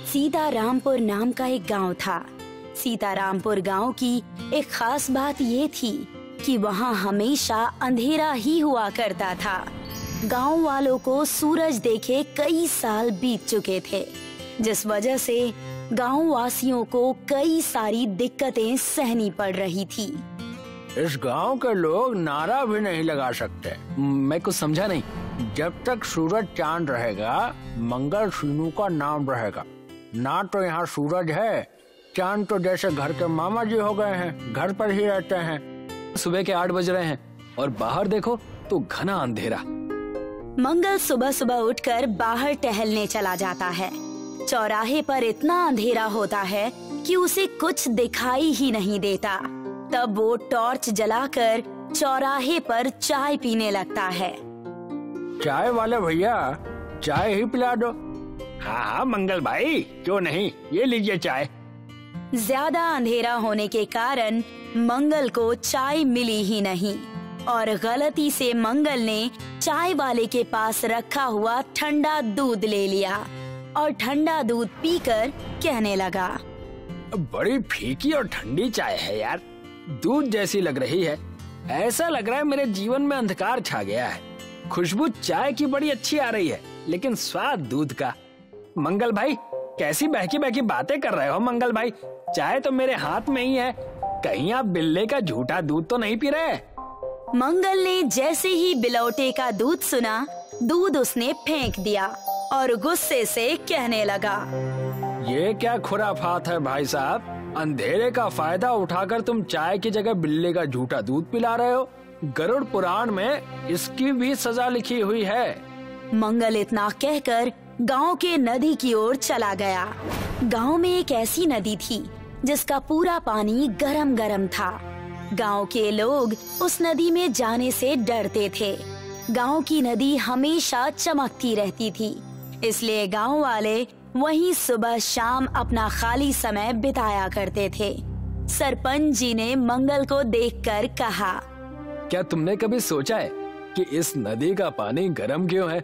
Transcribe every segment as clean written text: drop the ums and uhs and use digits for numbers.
सीतारामपुर नाम का एक गांव था। सीतारामपुर गांव की एक खास बात ये थी कि वहां हमेशा अंधेरा ही हुआ करता था। गांव वालों को सूरज देखे कई साल बीत चुके थे, जिस वजह से गांव वासियों को कई सारी दिक्कतें सहनी पड़ रही थी। इस गांव के लोग नारा भी नहीं लगा सकते। मैं कुछ समझा नहीं। जब तक सूरज चांद रहेगा, मंगल सीनू का नाम रहेगा। ना तो यहाँ सूरज है, चांद तो जैसे घर के मामा जी हो गए हैं, घर पर ही रहते हैं। सुबह के 8 बज रहे हैं और बाहर देखो तो घना अंधेरा। मंगल सुबह सुबह उठकर बाहर टहलने चला जाता है। चौराहे पर इतना अंधेरा होता है कि उसे कुछ दिखाई ही नहीं देता। तब वो टॉर्च जलाकर चौराहे पर चाय पीने लगता है। चाय वाले भैया, चाय ही पिला दो। हाँ हाँ मंगल भाई, क्यों नहीं, ये लीजिए चाय। ज्यादा अंधेरा होने के कारण मंगल को चाय मिली ही नहीं और गलती से मंगल ने चाय वाले के पास रखा हुआ ठंडा दूध ले लिया और ठंडा दूध पीकर कहने लगा, बड़ी फीकी और ठंडी चाय है यार, दूध जैसी लग रही है। ऐसा लग रहा है मेरे जीवन में अंधकार छा गया है। खुशबू चाय की बड़ी अच्छी आ रही है, लेकिन स्वाद दूध का। मंगल भाई, कैसी बहकी बहकी बातें कर रहे हो मंगल भाई? चाय तो मेरे हाथ में ही है, कहीं आप बिल्ले का झूठा दूध तो नहीं पी रहे? मंगल ने जैसे ही बिलौटे का दूध सुना, दूध उसने फेंक दिया और गुस्से से कहने लगा, ये क्या खुराफात है भाई साहब? अंधेरे का फायदा उठाकर तुम चाय की जगह बिल्ले का झूठा दूध पिला रहे हो। गरुड़ पुराण में इसकी भी सजा लिखी हुई है। मंगल इतना कहकर गांव के नदी की ओर चला गया। गांव में एक ऐसी नदी थी जिसका पूरा पानी गरम गरम था। गांव के लोग उस नदी में जाने से डरते थे। गांव की नदी हमेशा चमकती रहती थी, इसलिए गांव वाले वहीं सुबह शाम अपना खाली समय बिताया करते थे। सरपंच जी ने मंगल को देखकर कहा, क्या तुमने कभी सोचा है कि इस नदी का पानी गर्म क्यों है?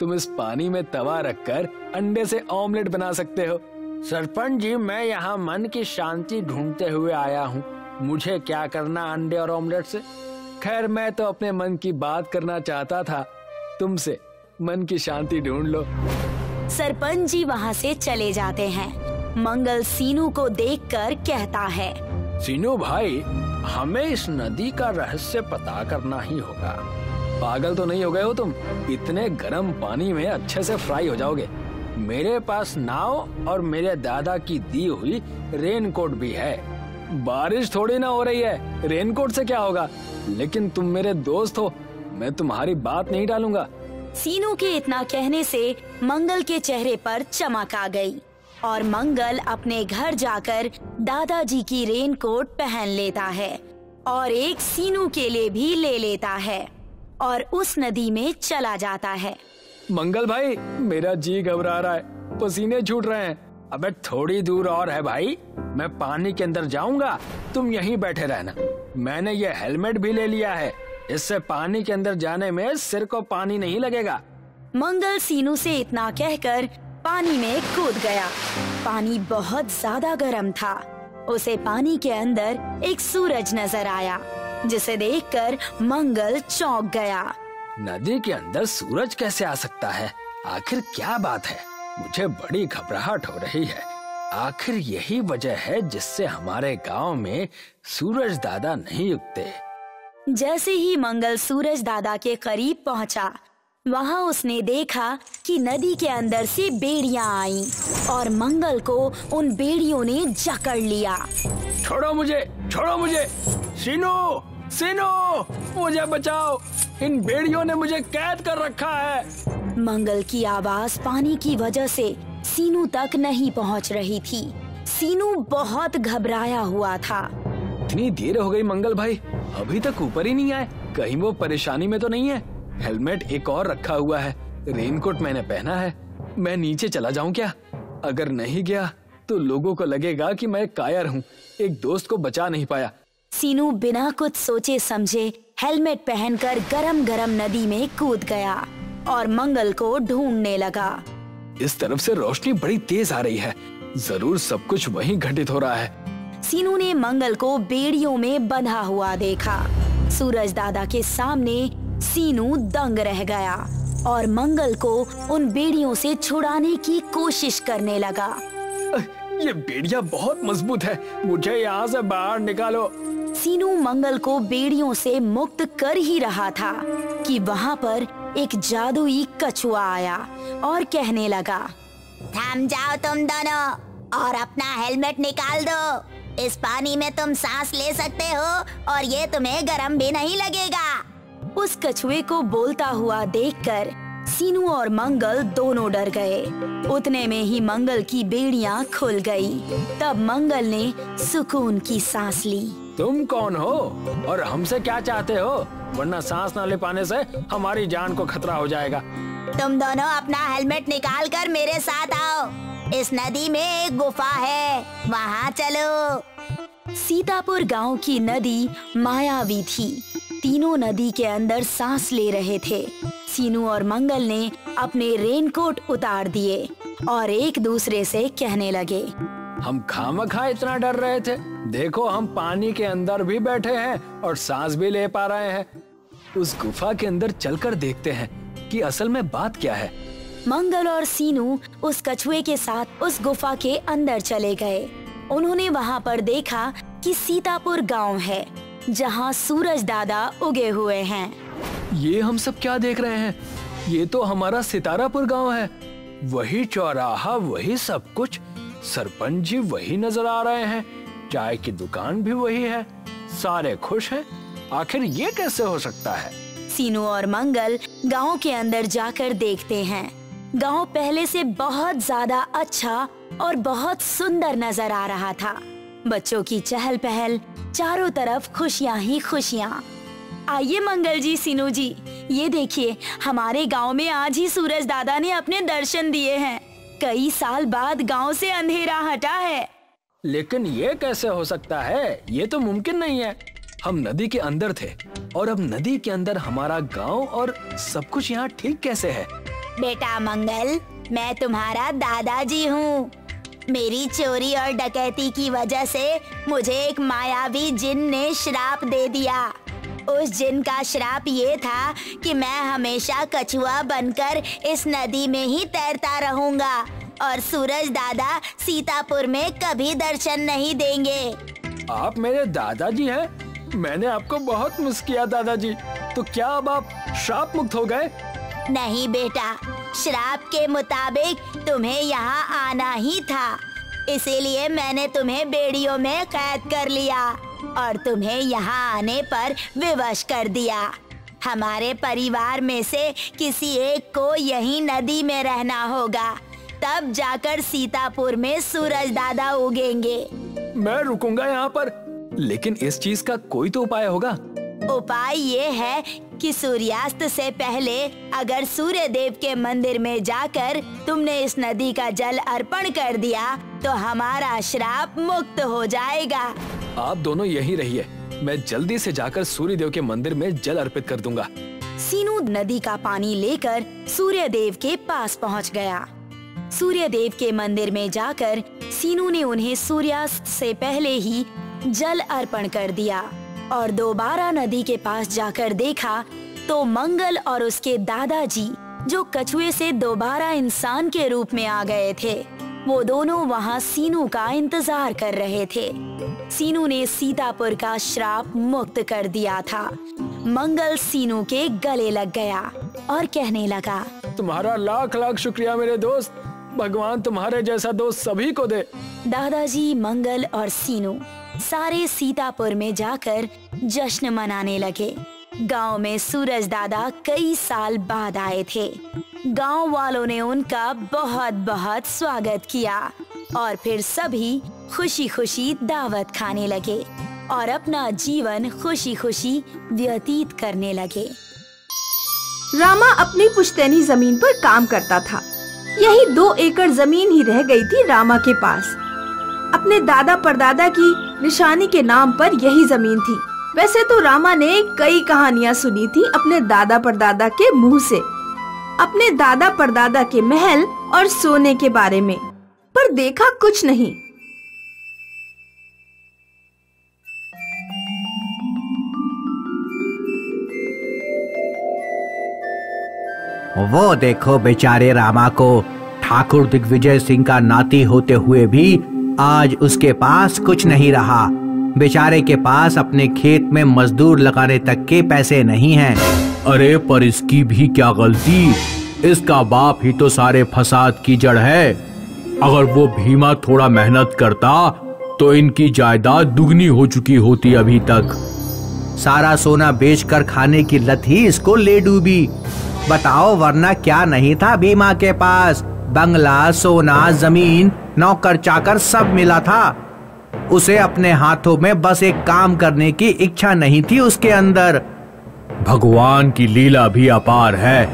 तुम इस पानी में तवा रखकर अंडे से ऑमलेट बना सकते हो। सरपंच जी, मैं यहाँ मन की शांति ढूंढते हुए आया हूँ। मुझे क्या करना अंडे और ऑमलेट से? खैर, मैं तो अपने मन की बात करना चाहता था तुमसे। मन की शांति ढूंढ लो। सरपंच जी वहाँ से चले जाते हैं। मंगल सीनू को देखकर कहता है, सीनू भाई, हमें इस नदी का रहस्य पता करना ही होगा। पागल तो नहीं हो गए हो तुम? इतने गर्म पानी में अच्छे से फ्राई हो जाओगे। मेरे पास नाव और मेरे दादा की दी हुई रेनकोट भी है। बारिश थोड़ी ना हो रही है, रेनकोट से क्या होगा? लेकिन तुम मेरे दोस्त हो, मैं तुम्हारी बात नहीं डालूंगा। सीनू के इतना कहने से मंगल के चेहरे पर चमक आ गई और मंगल अपने घर जाकर दादाजी की रेनकोट पहन लेता है और एक सीनू के लिए भी ले लेता है और उस नदी में चला जाता है। मंगल भाई, मेरा जी घबरा रहा है, पसीने छूट रहे हैं। अबे थोड़ी दूर और है भाई, मैं पानी के अंदर जाऊंगा, तुम यहीं बैठे रहना। मैंने ये हेलमेट भी ले लिया है, इससे पानी के अंदर जाने में सिर को पानी नहीं लगेगा। मंगल सीनू से इतना कहकर पानी में कूद गया। पानी बहुत ज्यादा गर्म था। उसे पानी के अंदर एक सूरज नजर आया, जिसे देखकर मंगल चौंक गया। नदी के अंदर सूरज कैसे आ सकता है? आखिर क्या बात है? मुझे बड़ी घबराहट हो रही है। आखिर यही वजह है जिससे हमारे गांव में सूरज दादा नहीं उगते। जैसे ही मंगल सूरज दादा के करीब पहुंचा, वहाँ उसने देखा कि नदी के अंदर से बेड़ियां आईं और मंगल को उन बेड़ियों ने जकड़ लिया। छोड़ो मुझे, छोड़ो मुझे! सीनू, सीनू, मुझे बचाओ! इन बेड़ियों ने मुझे कैद कर रखा है। मंगल की आवाज पानी की वजह से सीनू तक नहीं पहुंच रही थी। सीनू बहुत घबराया हुआ था। इतनी देर हो गई मंगल भाई, अभी तक ऊपर ही नहीं आए। कहीं वो परेशानी में तो नहीं है? हेलमेट एक और रखा हुआ है, रेनकोट मैंने पहना है। मैं नीचे चला जाऊं क्या? अगर नहीं गया तो लोगों को लगेगा कि मैं कायर हूँ, एक दोस्त को बचा नहीं पाया। सीनू बिना कुछ सोचे समझे हेलमेट पहनकर गरम गरम नदी में कूद गया और मंगल को ढूंढने लगा। इस तरफ से रोशनी बड़ी तेज आ रही है। जरूर सब कुछ वहीं घटित हो रहा है। सीनू ने मंगल को बेड़ियों में बंधा हुआ देखा। सूरज दादा के सामने सीनू दंग रह गया और मंगल को उन बेड़ियों से छुड़ाने की कोशिश करने लगा। ये बेड़ियां बहुत मजबूत है, मुझे यहाँ से बाहर निकालो। सीनू मंगल को बेड़ियों से मुक्त कर ही रहा था कि वहाँ पर एक जादुई कछुआ आया और कहने लगा, थम जाओ तुम दोनों और अपना हेलमेट निकाल दो। इस पानी में तुम सांस ले सकते हो और ये तुम्हें गर्म भी नहीं लगेगा। उस कछुए को बोलता हुआ देखकर सीनू और मंगल दोनों डर गए। उतने में ही मंगल की बेड़ियां खुल गई। तब मंगल ने सुकून की सांस ली। तुम कौन हो और हमसे क्या चाहते हो? वरना सांस न ले पाने से हमारी जान को खतरा हो जाएगा। तुम दोनों अपना हेलमेट निकाल कर मेरे साथ आओ। इस नदी में एक गुफा है, वहाँ चलो। सीतापुर गांव की नदी मायावी थी। तीनों नदी के अंदर सांस ले रहे थे। सीनू और मंगल ने अपने रेनकोट उतार दिए और एक दूसरे से कहने लगे, हम खामखा इतना डर रहे थे। देखो हम पानी के अंदर भी बैठे हैं और सांस भी ले पा रहे हैं। उस गुफा के अंदर चलकर देखते हैं कि असल में बात क्या है। मंगल और सीनू उस कछुए के साथ उस गुफा के अंदर चले गए। उन्होंने वहाँ पर देखा कि सीतापुर गांव है, जहाँ सूरज दादा उगे हुए हैं। ये हम सब क्या देख रहे हैं? ये तो हमारा सितारापुर गांव है। वही चौराहा, वही सब कुछ। सरपंच जी वही नजर आ रहे हैं। चाय की दुकान भी वही है। सारे खुश हैं। आखिर ये कैसे हो सकता है? सीनू और मंगल गांव के अंदर जाकर देखते हैं। गांव पहले से बहुत ज्यादा अच्छा और बहुत सुंदर नजर आ रहा था। बच्चों की चहल पहल, चारों तरफ खुशियां ही खुशियां। आइए मंगल जी, सीनू जी, ये देखिए हमारे गांव में आज ही सूरज दादा ने अपने दर्शन दिए हैं। कई साल बाद गांव से अंधेरा हटा है। लेकिन ये कैसे हो सकता है? ये तो मुमकिन नहीं है। हम नदी के अंदर थे और अब नदी के अंदर हमारा गांव और सब कुछ यहाँ ठीक कैसे है? बेटा मंगल, मैं तुम्हारा दादाजी हूँ। मेरी चोरी और डकैती की वजह से मुझे एक मायावी जिन ने श्राप दे दिया। उस जिन का श्राप ये था कि मैं हमेशा कछुआ बनकर इस नदी में ही तैरता रहूंगा और सूरज दादा सीतापुर में कभी दर्शन नहीं देंगे। आप मेरे दादाजी हैं? मैंने आपको बहुत मिस किया दादाजी। तो क्या अब आप श्राप मुक्त हो गए? नहीं बेटा, श्राप के मुताबिक तुम्हें यहाँ आना ही था, इसीलिए मैंने तुम्हें बेड़ियों में कैद कर लिया और तुम्हें यहाँ आने पर विवश कर दिया। हमारे परिवार में से किसी एक को यही नदी में रहना होगा, तब जाकर सीतापुर में सूरज दादा उगेंगे। मैं रुकूंगा यहाँ पर, लेकिन इस चीज का कोई तो उपाय होगा। उपाय ये है कि सूर्यास्त से पहले अगर सूर्य देव के मंदिर में जाकर तुमने इस नदी का जल अर्पण कर दिया तो हमारा श्राप मुक्त हो जाएगा। आप दोनों यहीं रहिए, मैं जल्दी से जाकर सूर्य देव के मंदिर में जल अर्पित कर दूंगा। सीनू नदी का पानी लेकर सूर्य देव के पास पहुंच गया। सूर्य देव के मंदिर में जाकर सीनू ने उन्हें सूर्यास्त से पहले ही जल अर्पण कर दिया और दोबारा नदी के पास जाकर देखा तो मंगल और उसके दादाजी, जो कछुए से दोबारा इंसान के रूप में आ गए थे, वो दोनों वहाँ सीनू का इंतजार कर रहे थे। सीनू ने सीतापुर का श्राप मुक्त कर दिया था। मंगल सीनू के गले लग गया और कहने लगा, तुम्हारा लाख लाख शुक्रिया मेरे दोस्त। भगवान तुम्हारे जैसा दोस्त सभी को दे। दादाजी, मंगल और सीनू सारे सीतापुर में जाकर जश्न मनाने लगे। गांव में सूरज दादा कई साल बाद आए थे। गांव वालों ने उनका बहुत बहुत स्वागत किया और फिर सभी खुशी खुशी दावत खाने लगे और अपना जीवन खुशी खुशी व्यतीत करने लगे। रामा अपनी पुश्तैनी जमीन पर काम करता था। यही 2 एकड़ जमीन ही रह गई थी रामा के पास। अपने दादा परदादा की निशानी के नाम पर यही जमीन थी। वैसे तो रामा ने कई कहानियां सुनी थी अपने दादा परदादा के मुंह से। अपने दादा परदादा के महल और सोने के बारे में, पर देखा कुछ नहीं। वो देखो बेचारे रामा को, ठाकुर दिग्विजय सिंह का नाती होते हुए भी आज उसके पास कुछ नहीं रहा। बेचारे के पास अपने खेत में मजदूर लगाने तक के पैसे नहीं हैं। अरे पर इसकी भी क्या गलती, इसका बाप ही तो सारे फसाद की जड़ है। अगर वो भीमा थोड़ा मेहनत करता तो इनकी जायदाद दुगनी हो चुकी होती अभी तक। सारा सोना बेचकर खाने की लत ही इसको ले डूबी। बताओ वरना क्या नहीं था भीमा के पास? बंगला, सोना, जमीन, नौकर चाकर सब मिला था। उसे अपने हाथों में बस एक काम करने की इच्छा नहीं थी उसके अंदर। भगवान की लीला भी अपार है।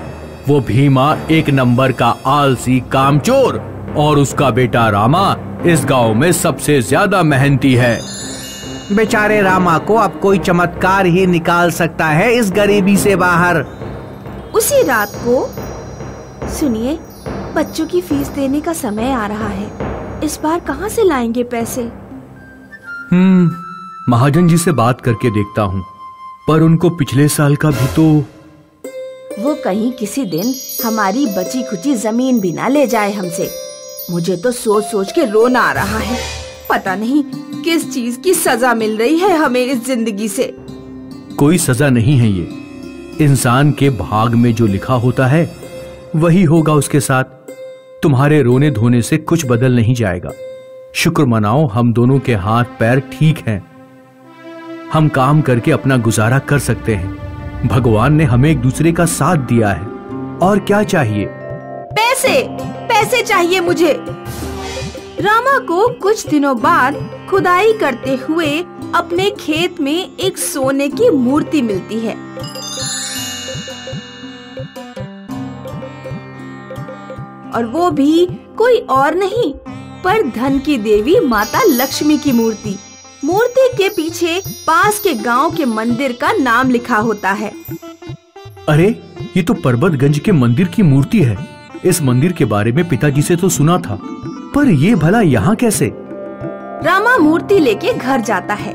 वो भीमा एक नंबर का आलसी कामचोर और उसका बेटा रामा इस गांव में सबसे ज्यादा मेहनती है। बेचारे रामा को अब कोई चमत्कार ही निकाल सकता है इस गरीबी से बाहर। उसी रात को, सुनिए, बच्चों की फीस देने का समय आ रहा है। इस बार कहाँ से लाएंगे पैसे? महाजन जी से बात करके देखता हूँ, पर उनको पिछले साल का भी तो। वो कहीं किसी दिन हमारी बची खुची जमीन भी ना ले जाए हमसे। मुझे तो सोच सोच के रोना आ रहा है। पता नहीं किस चीज की सजा मिल रही है हमें इस जिंदगी से। कोई सजा नहीं है ये, इंसान के भाग में जो लिखा होता है वही होगा उसके साथ। तुम्हारे रोने धोने से कुछ बदल नहीं जाएगा। शुक्र मनाओ हम दोनों के हाथ पैर ठीक हैं। हम काम करके अपना गुजारा कर सकते हैं। भगवान ने हमें एक दूसरे का साथ दिया है, और क्या चाहिए? पैसे, पैसे चाहिए मुझे। रामा को कुछ दिनों बाद खुदाई करते हुए अपने खेत में एक सोने की मूर्ति मिलती है। और वो भी कोई और नहीं पर धन की देवी माता लक्ष्मी की मूर्ति। मूर्ति के पीछे पास के गांव के मंदिर का नाम लिखा होता है। अरे ये तो पर्वतगंज के मंदिर की मूर्ति है। इस मंदिर के बारे में पिताजी से तो सुना था, पर ये भला यहाँ कैसे? रामा मूर्ति लेके घर जाता है।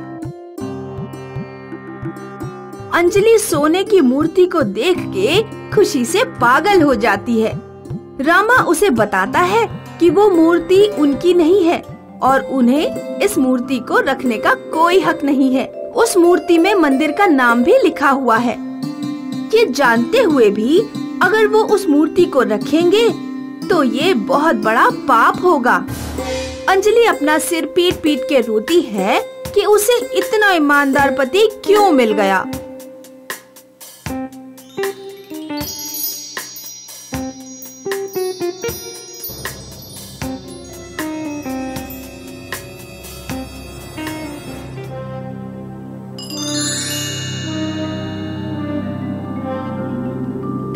अंजलि सोने की मूर्ति को देख के खुशी से पागल हो जाती है। रामा उसे बताता है कि वो मूर्ति उनकी नहीं है और उन्हें इस मूर्ति को रखने का कोई हक नहीं है। उस मूर्ति में मंदिर का नाम भी लिखा हुआ है। ये जानते हुए भी अगर वो उस मूर्ति को रखेंगे तो ये बहुत बड़ा पाप होगा। अंजलि अपना सिर पीट पीट के रोती है कि उसे इतना ईमानदार पति क्यों मिल गया।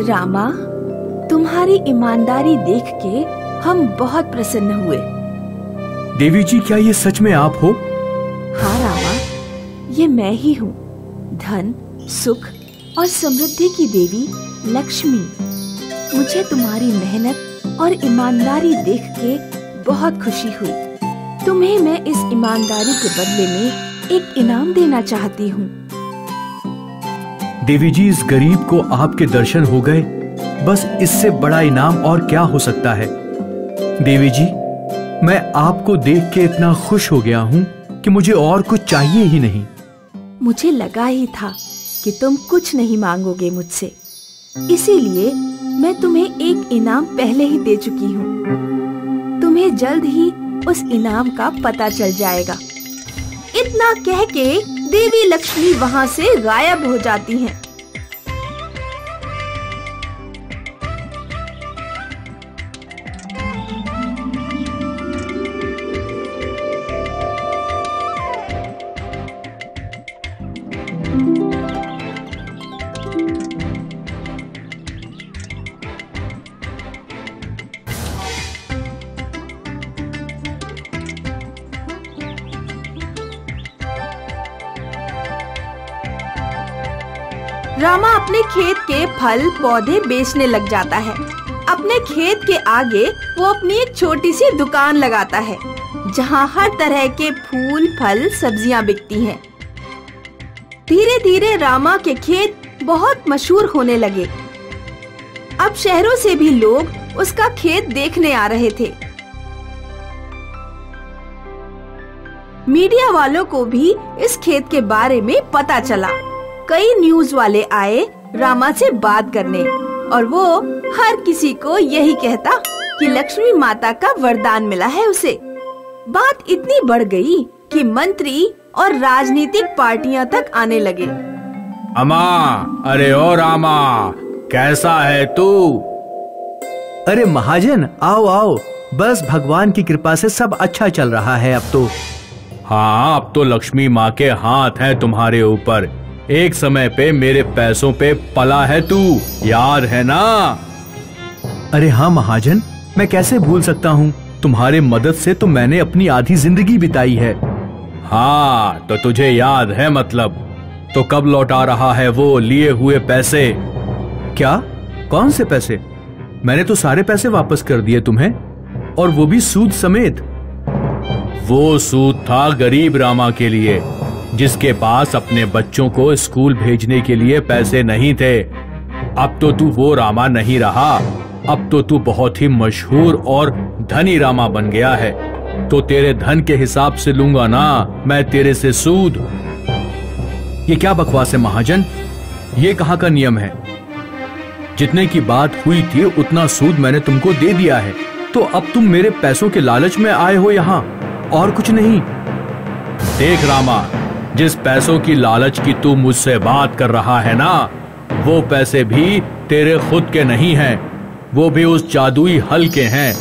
रामा, तुम्हारी ईमानदारी देख के हम बहुत प्रसन्न हुए। देवी जी, क्या ये सच में आप हो? हाँ रामा, ये मैं ही हूँ। धन, सुख और समृद्धि की देवी लक्ष्मी। मुझे तुम्हारी मेहनत और ईमानदारी देख के बहुत खुशी हुई। तुम्हें मैं इस ईमानदारी के बदले में एक इनाम देना चाहती हूँ। देवी जी, इस गरीब को आपके दर्शन हो गए, बस इससे बड़ा इनाम और क्या हो सकता है। देवी जी, मैं आपको देख के इतना खुश हो गया हूँ कि मुझे और कुछ चाहिए ही नहीं। मुझे लगा ही था कि तुम कुछ नहीं मांगोगे मुझसे, इसीलिए मैं तुम्हें एक इनाम पहले ही दे चुकी हूँ। तुम्हें जल्द ही उस इनाम का पता चल जाएगा। इतना कह के देवी लक्ष्मी वहाँ से गायब हो जाती हैं। रामा अपने खेत के फल पौधे बेचने लग जाता है। अपने खेत के आगे वो अपनी एक छोटी सी दुकान लगाता है जहाँ हर तरह के फूल फल सब्जियाँ बिकती हैं। धीरे धीरे रामा के खेत बहुत मशहूर होने लगे। अब शहरों से भी लोग उसका खेत देखने आ रहे थे। मीडिया वालों को भी इस खेत के बारे में पता चला। कई न्यूज वाले आए रामा से बात करने और वो हर किसी को यही कहता कि लक्ष्मी माता का वरदान मिला है उसे। बात इतनी बढ़ गई कि मंत्री और राजनीतिक पार्टियां तक आने लगे। अम्मा, अरे ओ रामा, कैसा है तू? अरे महाजन, आओ आओ, बस भगवान की कृपा से सब अच्छा चल रहा है अब तो। हाँ, अब तो लक्ष्मी माँ के हाथ हैं तुम्हारे ऊपर। एक समय पे मेरे पैसों पे पला है तू, याद है ना? अरे हाँ महाजन, मैं कैसे भूल सकता हूँ। तुम्हारे मदद से तो मैंने अपनी आधी जिंदगी बिताई है। हाँ, तो तुझे याद है मतलब। तो कब लौटा रहा है वो लिए हुए पैसे? क्या? कौन से पैसे? मैंने तो सारे पैसे वापस कर दिए तुम्हें, और वो भी सूद समेत। वो सूद था गरीब रामा के लिए, जिसके पास अपने बच्चों को स्कूल भेजने के लिए पैसे नहीं थे। अब तो तू वो रामा नहीं रहा, अब तो तू बहुत ही मशहूर और धनी रामा बन गया है। तो तेरे धन के हिसाब से लूंगा ना मैं तेरे से सूद। ये क्या बकवास है महाजन? ये कहाँ का नियम है? जितने की बात हुई थी उतना सूद मैंने तुमको दे दिया है, तो अब तुम मेरे पैसों के लालच में आए हो यहाँ, और कुछ नहीं। देख रामा, जिस पैसों की लालच की तू मुझसे बात कर रहा है ना, वो पैसे भी तेरे खुद के नहीं हैं, वो भी उस जादुई हल के हैं।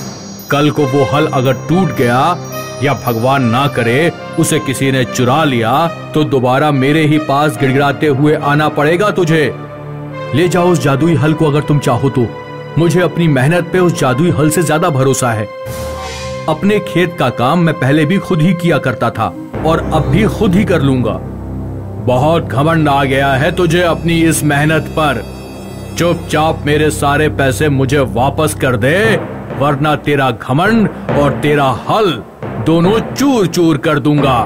कल को वो हल अगर टूट गया या भगवान ना करे उसे किसी ने चुरा लिया, तो दोबारा मेरे ही पास गिड़गिड़ाते हुए आना पड़ेगा तुझे। ले जाओ उस जादुई हल को अगर तुम चाहो तो। मुझे अपनी मेहनत पे उस जादुई हल से ज्यादा भरोसा है। अपने खेत का काम मैं पहले भी खुद ही किया करता था, और अब भी खुद ही कर लूंगा। बहुत घमंड आ गया है तुझे अपनी इस मेहनत पर। चुपचाप मेरे सारे पैसे मुझे वापस कर दे, वरना तेरा घमंड और तेरा हल दोनों चूर चूर कर दूंगा।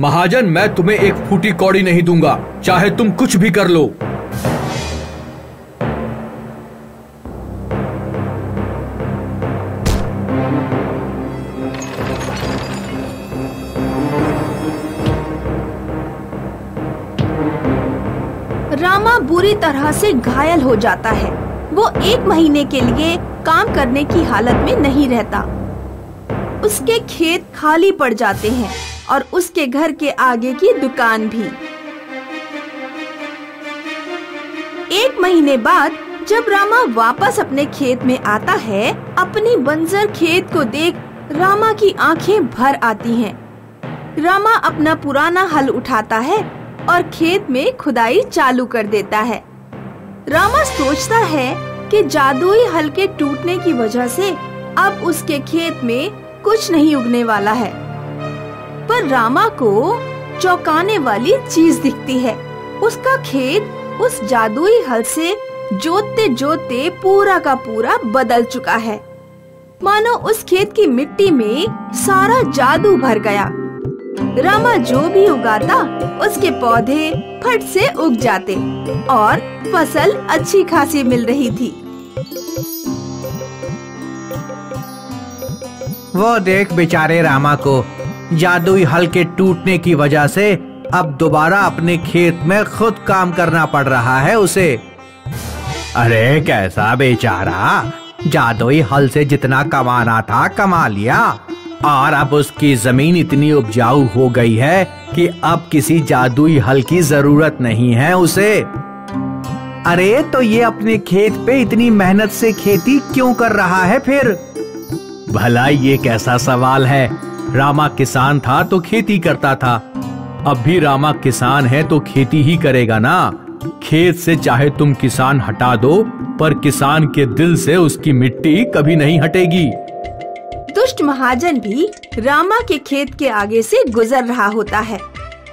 महाजन, मैं तुम्हें एक फूटी कौड़ी नहीं दूंगा, चाहे तुम कुछ भी कर लो। रामा बुरी तरह से घायल हो जाता है। वो 1 महीने के लिए काम करने की हालत में नहीं रहता। उसके खेत खाली पड़ जाते हैं और उसके घर के आगे की दुकान भी। 1 महीने बाद जब रामा वापस अपने खेत में आता है, अपनी बंजर खेत को देख रामा की आंखें भर आती हैं। रामा अपना पुराना हल उठाता है और खेत में खुदाई चालू कर देता है। रामा सोचता है कि जादुई हल के टूटने की वजह से अब उसके खेत में कुछ नहीं उगने वाला है। पर रामा को चौंकाने वाली चीज दिखती है। उसका खेत उस जादुई हल से जोतते जोतते पूरा का पूरा बदल चुका है। मानो उस खेत की मिट्टी में सारा जादू भर गया। रामा जो भी उगाता उसके पौधे फट से उग जाते और फसल अच्छी खासी मिल रही थी। वो देख बेचारे रामा को, जादुई हल के टूटने की वजह से अब दोबारा अपने खेत में खुद काम करना पड़ रहा है उसे। अरे कैसा बेचारा, जादुई हल से जितना कमाना था कमा लिया, और अब उसकी जमीन इतनी उपजाऊ हो गई है कि अब किसी जादुई हल की जरूरत नहीं है उसे। अरे तो ये अपने खेत पे इतनी मेहनत से खेती क्यों कर रहा है फिर? भला ये कैसा सवाल है? रामा किसान था तो खेती करता था, अब भी रामा किसान है तो खेती ही करेगा ना। खेत से चाहे तुम किसान हटा दो, पर किसान के दिल से उसकी मिट्टी कभी नहीं हटेगी। दुष्ट महाजन भी रामा के खेत के आगे से गुजर रहा होता है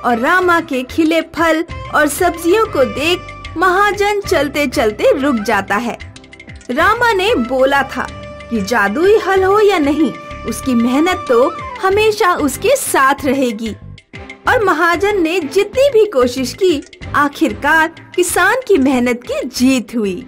और रामा के खिले फल और सब्जियों को देख महाजन चलते चलते रुक जाता है। रामा ने बोला था कि जादुई हल हो या नहीं, उसकी मेहनत तो हमेशा उसके साथ रहेगी। और महाजन ने जितनी भी कोशिश की, आखिरकार किसान की मेहनत की जीत हुई।